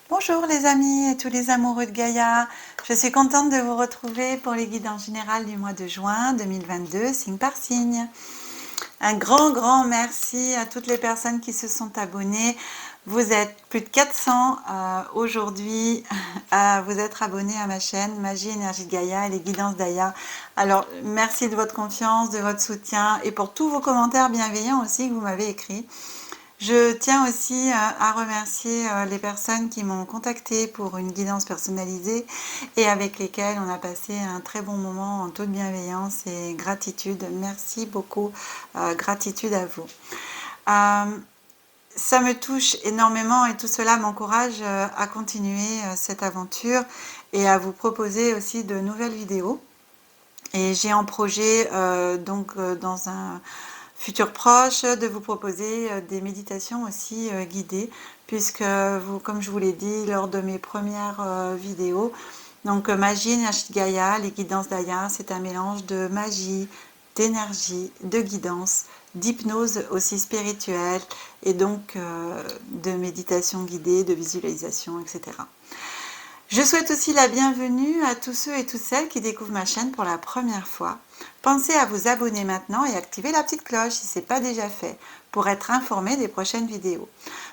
Bonjour les amis et tous les amoureux de Gaïa, je suis contente de vous retrouver pour les guides en général du mois de juin 2022, signe par signe. Un grand merci à toutes les personnes qui se sont abonnées. Vous êtes plus de 400 aujourd'hui à vous être abonnés à ma chaîne Magie Énergie de Gaïa et les guidances d'Aya. Alors merci de votre confiance, de votre soutien et pour tous vos commentaires bienveillants aussi que vous m'avez écrits. Je tiens aussi à remercier les personnes qui m'ont contacté pour une guidance personnalisée et avec lesquelles on a passé un très bon moment en toute bienveillance et gratitude. Merci beaucoup, gratitude à vous. Ça me touche énormément et tout cela m'encourage à continuer cette aventure et à vous proposer aussi de nouvelles vidéos. Et j'ai en projet dans un futur proche de vous proposer des méditations aussi guidées, puisque comme je vous l'ai dit lors de mes premières vidéos, donc magie, énergie de Gaïa, les guidances d'Aya, c'est un mélange de magie, d'énergie, de guidance, d'hypnose aussi spirituelle et donc de méditation guidée, de visualisation, etc. Je souhaite aussi la bienvenue à tous ceux et toutes celles qui découvrent ma chaîne pour la première fois. Pensez à vous abonner maintenant et activer la petite cloche si ce n'est pas déjà fait pour être informé des prochaines vidéos.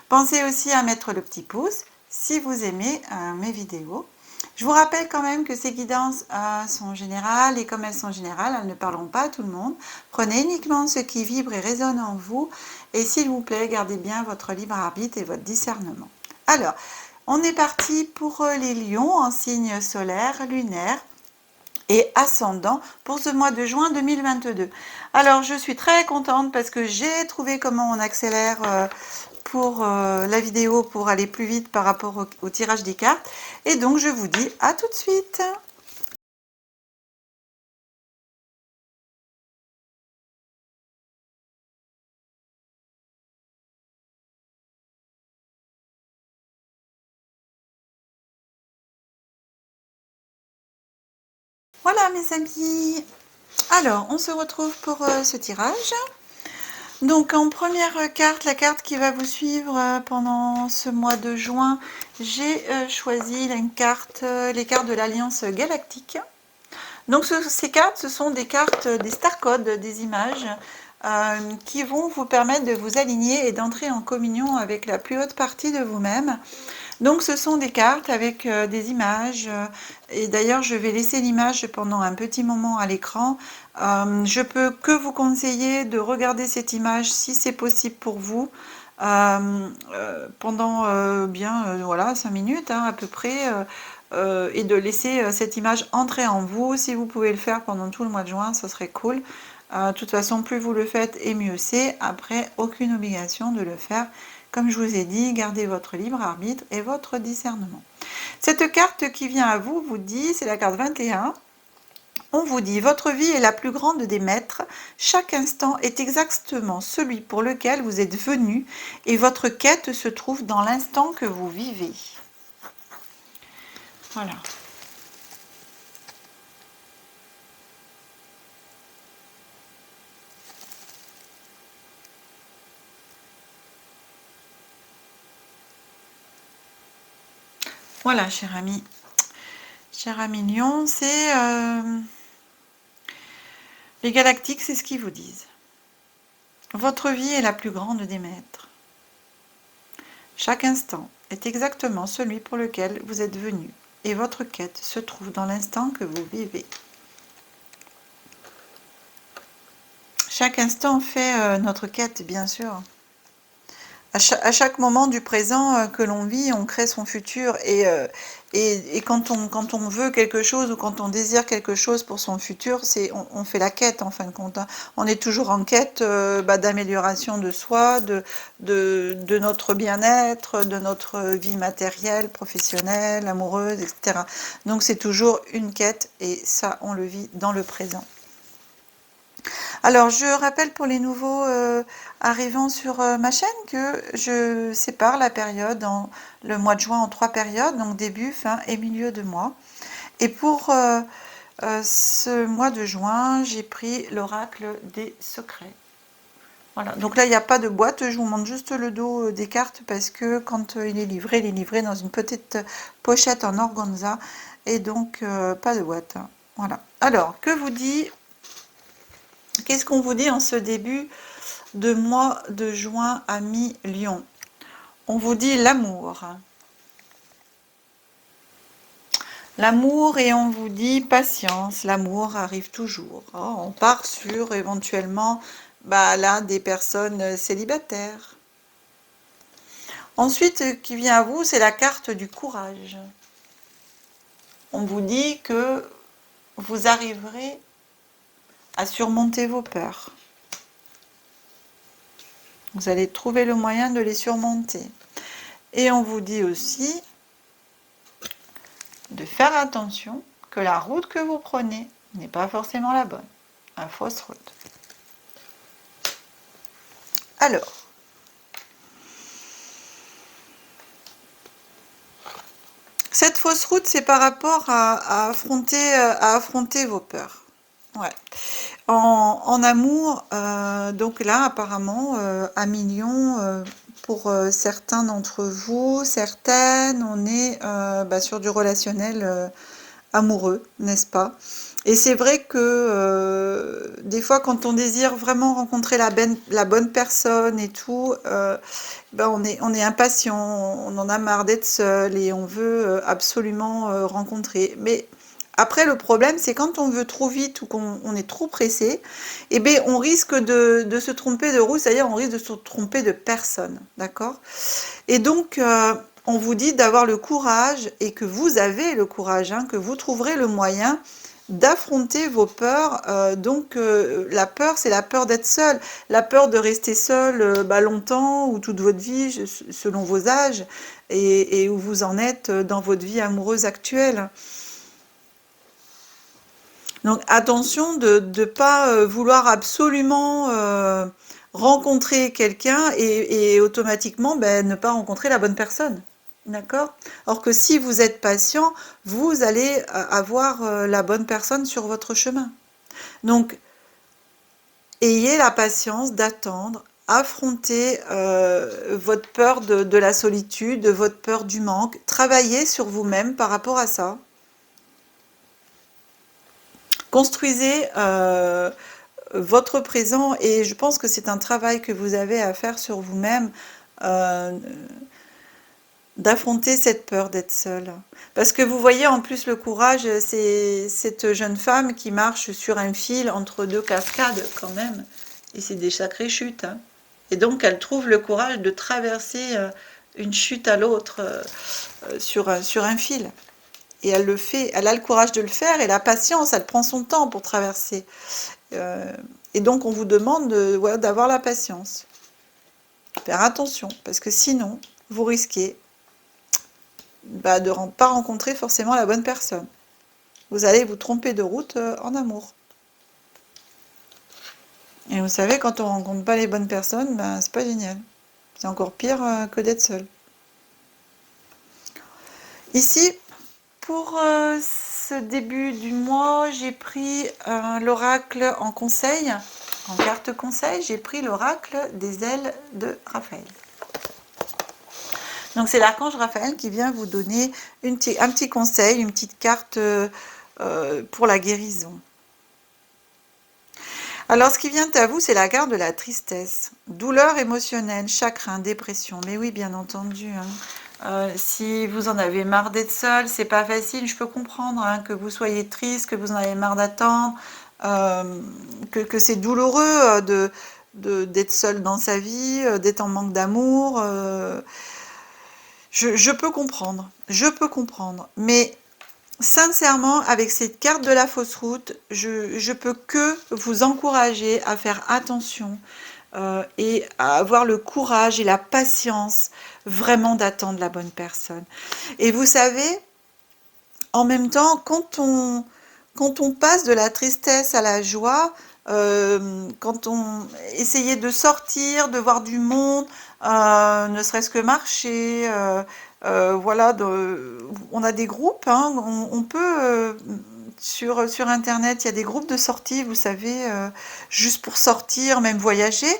Pensez aussi à mettre le petit pouce si vous aimez mes vidéos. Je vous rappelle quand même que ces guidances sont générales et comme elles sont générales, elles ne parleront pas à tout le monde. Prenez uniquement ce qui vibre et résonne en vous et s'il vous plaît, gardez bien votre libre arbitre et votre discernement. Alors, on est parti pour les lions en signe solaire, lunaire et ascendant pour ce mois de juin 2022. Alors, je suis très contente parce que j'ai trouvé comment on accélère pour la vidéo pour aller plus vite par rapport au tirage des cartes. Et donc, je vous dis à tout de suite. Voilà mes amis. Alors, on se retrouve pour ce tirage. Donc en première carte, la carte qui va vous suivre pendant ce mois de juin, j'ai choisi les cartes de l'Alliance Galactique. Donc ces cartes, ce sont des cartes, des star codes, des images qui vont vous permettre de vous aligner et d'entrer en communion avec la plus haute partie de vous-même. Donc ce sont des cartes avec des images et d'ailleurs je vais laisser l'image pendant un petit moment à l'écran. Je peux que vous conseiller de regarder cette image si c'est possible pour vous pendant voilà 5 minutes à peu près et de laisser cette image entrer en vous. Si vous pouvez le faire pendant tout le mois de juin, ce serait cool. De toute façon, plus vous le faites et mieux c'est. Après, aucune obligation de le faire. Comme je vous ai dit, gardez votre libre arbitre et votre discernement. Cette carte qui vient à vous vous dit, c'est la carte 21, on vous dit, votre vie est la plus grande des maîtres, chaque instant est exactement celui pour lequel vous êtes venu et votre quête se trouve dans l'instant que vous vivez. Voilà. Voilà, cher ami Lion, c'est les galactiques, c'est ce qu'ils vous disent. Votre vie est la plus grande des maîtres. Chaque instant est exactement celui pour lequel vous êtes venu, et votre quête se trouve dans l'instant que vous vivez. Chaque instant fait notre quête, bien sûr. À chaque moment du présent que l'on vit, on crée son futur et quand on veut quelque chose ou quand on désire quelque chose pour son futur, on fait la quête en fin de compte. On est toujours en quête d'amélioration de soi, de notre bien-être, de notre vie matérielle, professionnelle, amoureuse, etc. Donc c'est toujours une quête et ça, on le vit dans le présent. Alors, je rappelle pour les nouveaux arrivants sur ma chaîne que je sépare la période, le mois de juin en 3 périodes, donc début, fin et milieu de mois. Et pour ce mois de juin, j'ai pris l'oracle des secrets. Voilà, donc là, il n'y a pas de boîte. Je vous montre juste le dos des cartes parce que quand il est livré dans une petite pochette en organza. Et donc, pas de boîte. Voilà. Alors, qu'est-ce qu'on vous dit en ce début de mois de juin à mi-Lion? On vous dit l'amour. L'amour et on vous dit patience. L'amour arrive toujours. Oh, on part sur éventuellement là, des personnes célibataires. Ensuite, qui vient à vous, c'est la carte du courage. On vous dit que vous arriverez à surmonter vos peurs. Vous allez trouver le moyen de les surmonter. Et on vous dit aussi de faire attention que la route que vous prenez n'est pas forcément la bonne. La fausse route. Alors, cette fausse route, c'est par rapport à affronter vos peurs. Ouais. En amour, donc là, apparemment, à millions, pour certains d'entre vous, certaines, on est sur du relationnel amoureux, n'est-ce pas? Et c'est vrai que des fois, quand on désire vraiment rencontrer la bonne personne et tout, on est impatient, on en a marre d'être seul et on veut absolument rencontrer. Mais après, le problème, c'est quand on veut trop vite ou qu'on est trop pressé, eh bien, on risque de se tromper de route, c'est-à-dire on risque de se tromper de personne, d'accord? Et donc, on vous dit d'avoir le courage, et que vous avez le courage, hein, que vous trouverez le moyen d'affronter vos peurs. La peur, c'est la peur d'être seul, la peur de rester seul longtemps ou toute votre vie, selon vos âges, et où vous en êtes dans votre vie amoureuse actuelle. Donc attention de ne pas vouloir absolument rencontrer quelqu'un et automatiquement ne pas rencontrer la bonne personne. D'accord? Or que si vous êtes patient, vous allez avoir la bonne personne sur votre chemin. Donc, ayez la patience d'attendre, affrontez votre peur de la solitude, votre peur du manque, travaillez sur vous-même par rapport à ça. Construisez votre présent, et je pense que c'est un travail que vous avez à faire sur vous-même, d'affronter cette peur d'être seule. Parce que vous voyez, en plus, le courage, c'est cette jeune femme qui marche sur un fil entre deux cascades quand même, et c'est des sacrées chutes, hein. Et donc elle trouve le courage de traverser une chute à l'autre sur un fil. Et elle le fait, elle a le courage de le faire, et la patience, elle prend son temps pour traverser. Et donc on vous demande d'avoir la patience. Faire attention, parce que sinon, vous risquez de ne pas rencontrer forcément la bonne personne. Vous allez vous tromper de route en amour. Et vous savez, quand on ne rencontre pas les bonnes personnes, c'est pas génial. C'est encore pire que d'être seul. Ici, pour ce début du mois, j'ai pris l'oracle en conseil, en carte conseil, j'ai pris l'oracle des ailes de Raphaël. Donc c'est l'archange Raphaël qui vient vous donner un petit conseil, une petite carte pour la guérison. Alors ce qui vient à vous, c'est la carte de la tristesse, douleur émotionnelle, chagrin, dépression. Mais oui, bien entendu, hein. Si vous en avez marre d'être seul, c'est pas facile. Je peux comprendre hein, que vous soyez triste, que vous en avez marre d'attendre, que c'est douloureux d'être seul dans sa vie, d'être en manque d'amour. Je peux comprendre. Mais sincèrement, avec cette carte de la fausse route, je peux que vous encourager à faire attention et à avoir le courage et la patience vraiment d'attendre la bonne personne. Et vous savez, en même temps, quand on passe de la tristesse à la joie, quand on essayait de sortir, de voir du monde, ne serait-ce que marcher, voilà, on a des groupes, hein, on peut sur Internet, il y a des groupes de sortie, vous savez, juste pour sortir, même voyager.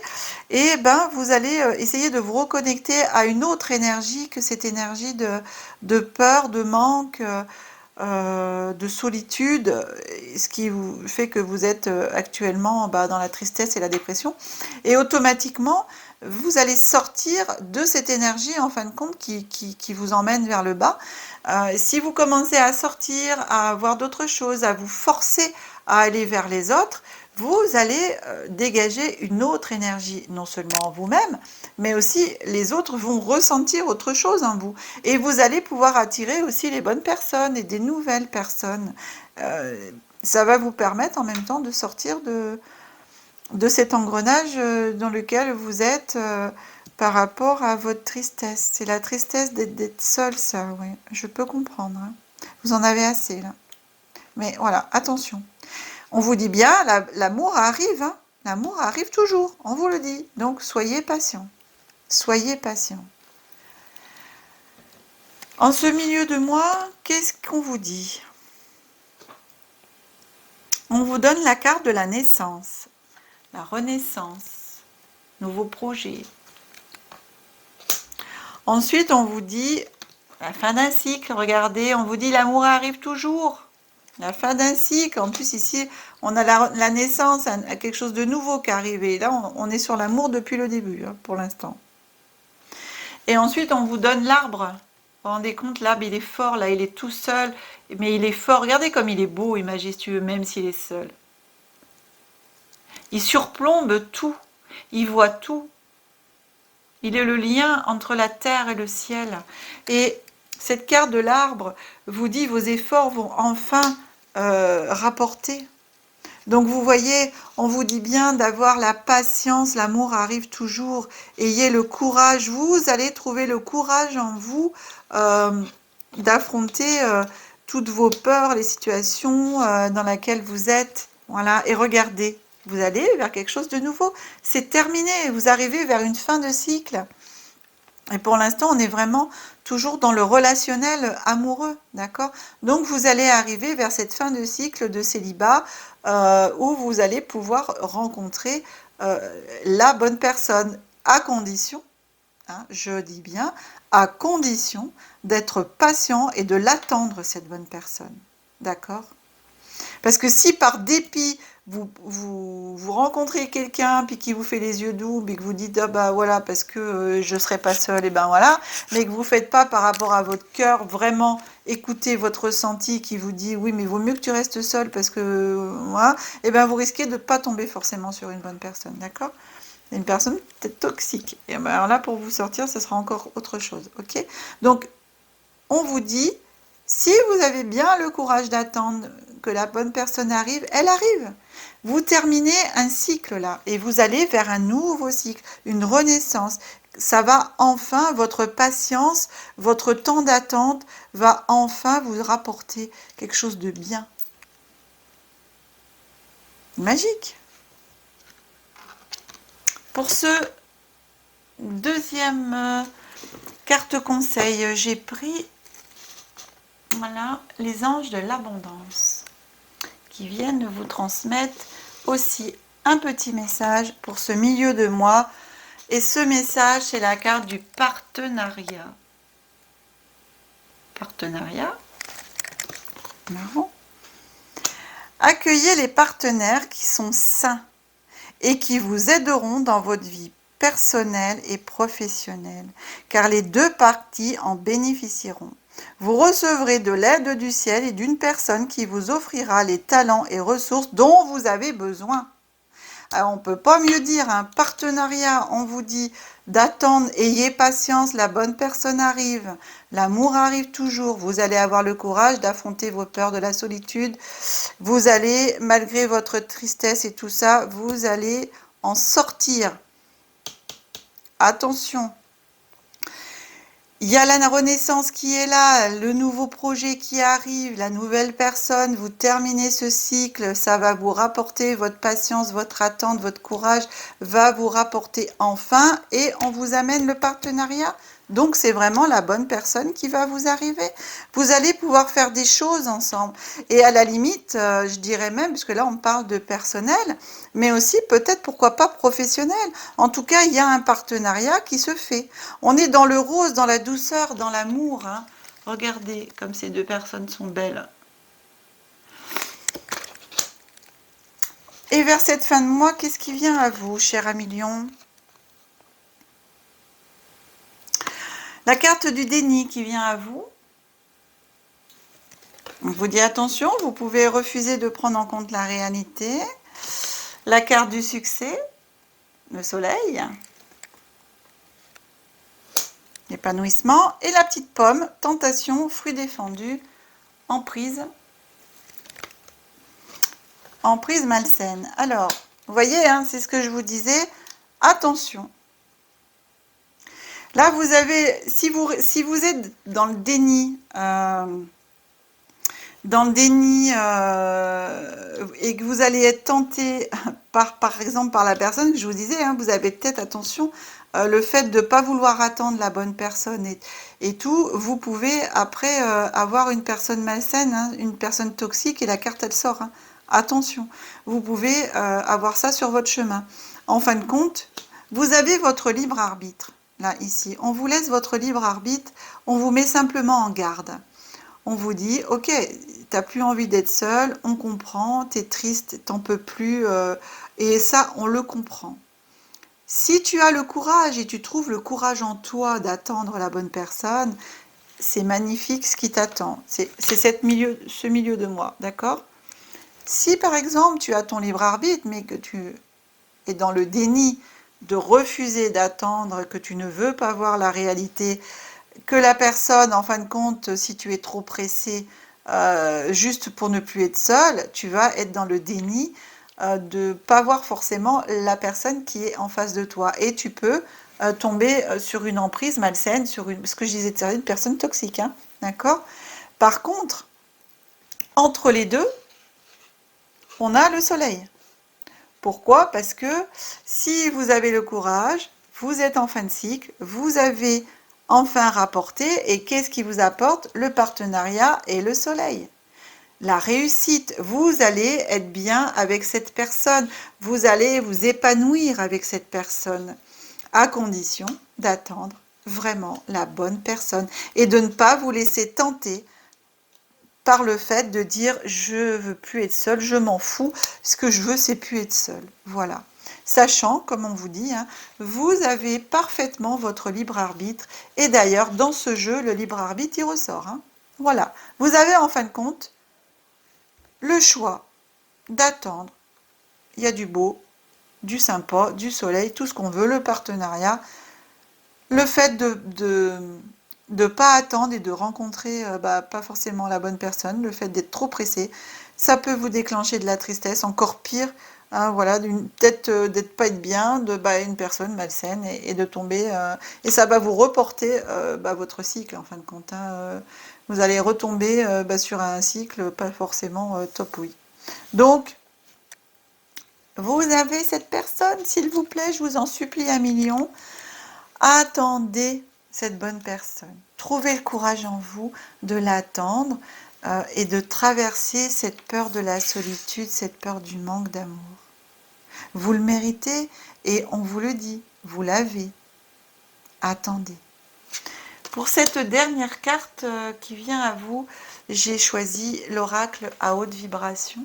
Et ben, vous allez essayer de vous reconnecter à une autre énergie que cette énergie de peur, de manque, de solitude, ce qui vous fait que vous êtes actuellement dans la tristesse et la dépression. Et automatiquement, vous allez sortir de cette énergie, en fin de compte, qui vous emmène vers le bas. Si vous commencez à sortir, à voir d'autres choses, à vous forcer à aller vers les autres, vous allez dégager une autre énergie, non seulement en vous-même, mais aussi les autres vont ressentir autre chose en vous. Et vous allez pouvoir attirer aussi les bonnes personnes et des nouvelles personnes. Ça va vous permettre en même temps de sortir de cet engrenage dans lequel vous êtes par rapport à votre tristesse. C'est la tristesse d'être seul, ça, oui. Je peux comprendre. Hein. Vous en avez assez, là. Mais voilà, attention. On vous dit bien, l'amour arrive, hein. L'amour arrive toujours, on vous le dit. Donc, soyez patient. Soyez patient. En ce milieu de mois, qu'est-ce qu'on vous dit? On vous donne la carte de la naissance, la renaissance, nouveaux projets. Ensuite, on vous dit la fin d'un cycle. Regardez, on vous dit l'amour arrive toujours. La fin d'un cycle. En plus, ici, on a la naissance, quelque chose de nouveau qui est arrivé. Là, on est sur l'amour depuis le début, hein, pour l'instant. Et ensuite, on vous donne l'arbre. Vous vous rendez compte, l'arbre, il est fort, là, il est tout seul. Mais il est fort. Regardez comme il est beau et majestueux, même s'il est seul. Il surplombe tout. Il voit tout. Il est le lien entre la terre et le ciel. Et cette carte de l'arbre vous dit vos efforts vont enfin rapporter. Donc vous voyez, on vous dit bien d'avoir la patience, l'amour arrive toujours. Ayez le courage, vous allez trouver le courage en vous d'affronter toutes vos peurs, les situations dans lesquelles vous êtes. Voilà, et regardez. Vous allez vers quelque chose de nouveau. C'est terminé. Vous arrivez vers une fin de cycle. Et pour l'instant, on est vraiment toujours dans le relationnel amoureux, d'accord? Donc, vous allez arriver vers cette fin de cycle de célibat où vous allez pouvoir rencontrer la bonne personne à condition, hein, je dis bien, à condition d'être patient et de l'attendre, cette bonne personne, d'accord? Parce que si par dépit, vous rencontrez quelqu'un puis qui vous fait les yeux doux, puis que vous dites ah bah voilà parce que je serai pas seule et ben voilà, mais que vous faites pas par rapport à votre cœur vraiment écoutez votre ressenti qui vous dit oui mais il vaut mieux que tu restes seule parce que voilà, et ben vous risquez de pas tomber forcément sur une bonne personne, d'accord? Une personne peut-être toxique. Et ben alors là pour vous sortir, ce sera encore autre chose, ok? Donc on vous dit si vous avez bien le courage d'attendre que la bonne personne arrive, elle arrive. Vous terminez un cycle là et vous allez vers un nouveau cycle, une renaissance. Ça va enfin, votre patience, votre temps d'attente va enfin vous rapporter quelque chose de bien. Magique. Pour ce deuxième carte conseil, j'ai pris voilà, les anges de l'abondance qui viennent vous transmettre aussi un petit message pour ce milieu de mois. Et ce message, c'est la carte du partenariat. Partenariat. Marrant. Accueillez les partenaires qui sont sains et qui vous aideront dans votre vie personnelle et professionnelle, car les deux parties en bénéficieront. Vous recevrez de l'aide du ciel et d'une personne qui vous offrira les talents et ressources dont vous avez besoin. Alors, on ne peut pas mieux dire, un partenariat, on vous dit d'attendre, ayez patience, la bonne personne arrive, l'amour arrive toujours, vous allez avoir le courage d'affronter vos peurs de la solitude, vous allez, malgré votre tristesse et tout ça, vous allez en sortir. Attention. Il y a la renaissance qui est là, le nouveau projet qui arrive, la nouvelle personne, vous terminez ce cycle, ça va vous rapporter votre patience, votre attente, votre courage va vous rapporter enfin et on vous amène le partenariat. Donc, c'est vraiment la bonne personne qui va vous arriver. Vous allez pouvoir faire des choses ensemble. Et à la limite, je dirais même, puisque là, on parle de personnel, mais aussi peut-être, pourquoi pas, professionnel. En tout cas, il y a un partenariat qui se fait. On est dans le rose, dans la douceur, dans l'amour, hein. Regardez comme ces deux personnes sont belles. Et vers cette fin de mois, qu'est-ce qui vient à vous, cher ami Lion? La carte du déni qui vient à vous. On vous dit attention, vous pouvez refuser de prendre en compte la réalité. La carte du succès, le soleil. L'épanouissement. Et la petite pomme, tentation, fruit défendu, emprise. Emprise malsaine. Alors, vous voyez, hein, c'est ce que je vous disais. Attention. Là, vous avez, si vous êtes dans le déni, et que vous allez être tenté par exemple par la personne que je vous disais, hein, vous avez peut-être, attention, le fait de ne pas vouloir attendre la bonne personne et tout, vous pouvez après avoir une personne malsaine, hein, une personne toxique, et la carte elle sort. Hein. Attention, vous pouvez avoir ça sur votre chemin. En fin de compte, vous avez votre libre arbitre. Là, ici, on vous laisse votre libre arbitre, on vous met simplement en garde. On vous dit, ok, t'as plus envie d'être seul, on comprend, t'es triste, t'en peux plus, et ça, on le comprend. Si tu as le courage et tu trouves le courage en toi d'attendre la bonne personne, c'est magnifique ce qui t'attend. C'est ce milieu de moi, d'accord? Si par exemple tu as ton libre arbitre, mais que tu es dans le déni de refuser d'attendre, que tu ne veux pas voir la réalité, que la personne, en fin de compte, si tu es trop pressé, juste pour ne plus être seule, tu vas être dans le déni de ne pas voir forcément la personne qui est en face de toi. Et tu peux tomber sur une emprise malsaine, sur ce que je disais, c'est une personne toxique. Hein, d'accord? Par contre, entre les deux, on a le soleil. Pourquoi? Parce que si vous avez le courage, vous êtes en fin de cycle, vous avez enfin rapporté, et qu'est-ce qui vous apporte? Le partenariat et le soleil. La réussite, vous allez être bien avec cette personne, vous allez vous épanouir avec cette personne, à condition d'attendre vraiment la bonne personne et de ne pas vous laisser tenter par le fait de dire je veux plus être seule, je m'en fous, ce que je veux c'est plus être seule. Voilà. Sachant, comme on vous dit, hein, vous avez parfaitement votre libre arbitre, et d'ailleurs dans ce jeu le libre arbitre il ressort. Hein. Voilà. Vous avez en fin de compte le choix d'attendre. Il y a du beau, du sympa, du soleil, tout ce qu'on veut, le partenariat, le fait de pas attendre et de rencontrer pas forcément la bonne personne, le fait d'être trop pressé, ça peut vous déclencher de la tristesse, encore pire, hein, voilà, peut-être d'être pas être bien, de une personne malsaine et de tomber, et ça va vous reporter votre cycle en fin de compte. Hein, vous allez retomber sur un cycle pas forcément top, oui. Donc, vous avez cette personne, s'il vous plaît, je vous en supplie 1 million. Attendez cette bonne personne. Trouvez le courage en vous de l'attendre et de traverser cette peur de la solitude, cette peur du manque d'amour. Vous le méritez et on vous le dit, vous l'avez. Attendez. Pour cette dernière carte qui vient à vous, j'ai choisi l'oracle à haute vibration.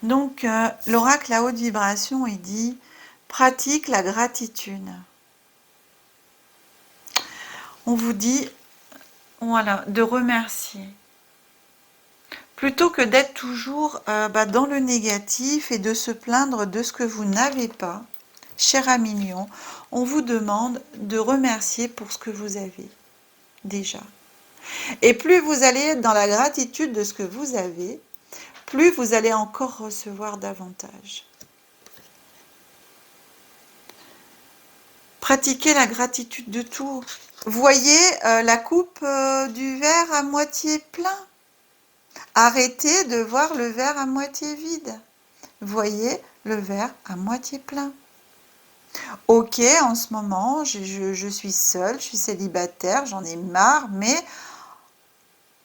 Donc, l'oracle à haute vibration, il dit « Pratique la gratitude ». On vous dit, voilà, de remercier. Plutôt que d'être toujours dans le négatif et de se plaindre de ce que vous n'avez pas, cher ami Lion, on vous demande de remercier pour ce que vous avez déjà. Et plus vous allez être dans la gratitude de ce que vous avez, plus vous allez encore recevoir davantage. Pratiquez la gratitude de tout. Voyez la coupe du verre à moitié plein. Arrêtez de voir le verre à moitié vide. Voyez le verre à moitié plein. Ok, en ce moment, je suis seule, je suis célibataire, j'en ai marre, mais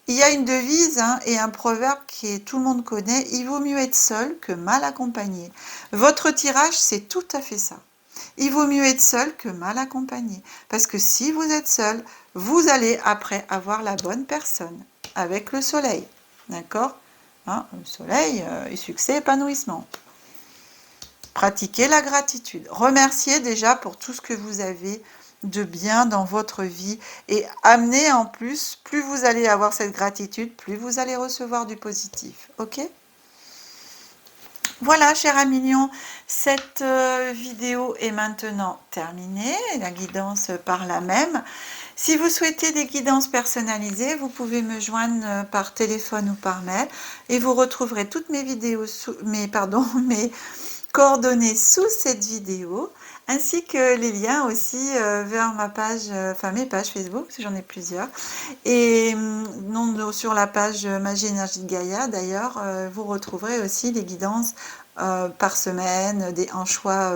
il y a une devise hein, et un proverbe tout le monde connaît, il vaut mieux être seul que mal accompagné. Votre tirage, c'est tout à fait ça. Il vaut mieux être seul que mal accompagné. Parce que si vous êtes seul, vous allez après avoir la bonne personne avec le soleil. D'accord hein, le soleil et succès, épanouissement. Pratiquez la gratitude. Remerciez déjà pour tout ce que vous avez de bien dans votre vie et amenez en plus, plus vous allez avoir cette gratitude, plus vous allez recevoir du positif. Ok? Voilà, chers amis mignons, cette vidéo est maintenant terminée, la guidance par la même. Si vous souhaitez des guidances personnalisées, vous pouvez me joindre par téléphone ou par mail et vous retrouverez toutes mes vidéos, mes coordonnées sous cette vidéo, ainsi que les liens aussi vers ma page, enfin mes pages Facebook, parce que j'en ai plusieurs, et non, sur la page Magie Énergie de Gaïa, d'ailleurs, vous retrouverez aussi les guidances par semaine, en choix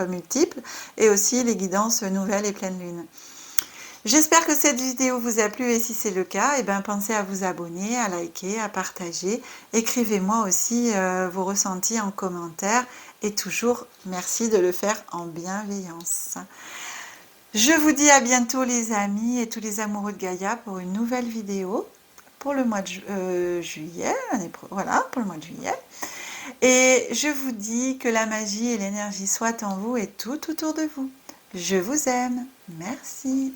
multiples, et aussi les guidances nouvelles et pleine lune. J'espère que cette vidéo vous a plu et si c'est le cas, eh ben, pensez à vous abonner, à liker, à partager. Écrivez-moi aussi vos ressentis en commentaire et toujours merci de le faire en bienveillance. Je vous dis à bientôt les amis et tous les amoureux de Gaïa pour une nouvelle vidéo pour le mois de juillet, voilà, pour le mois de juillet. Et je vous dis que la magie et l'énergie soient en vous et tout autour de vous. Je vous aime. Merci.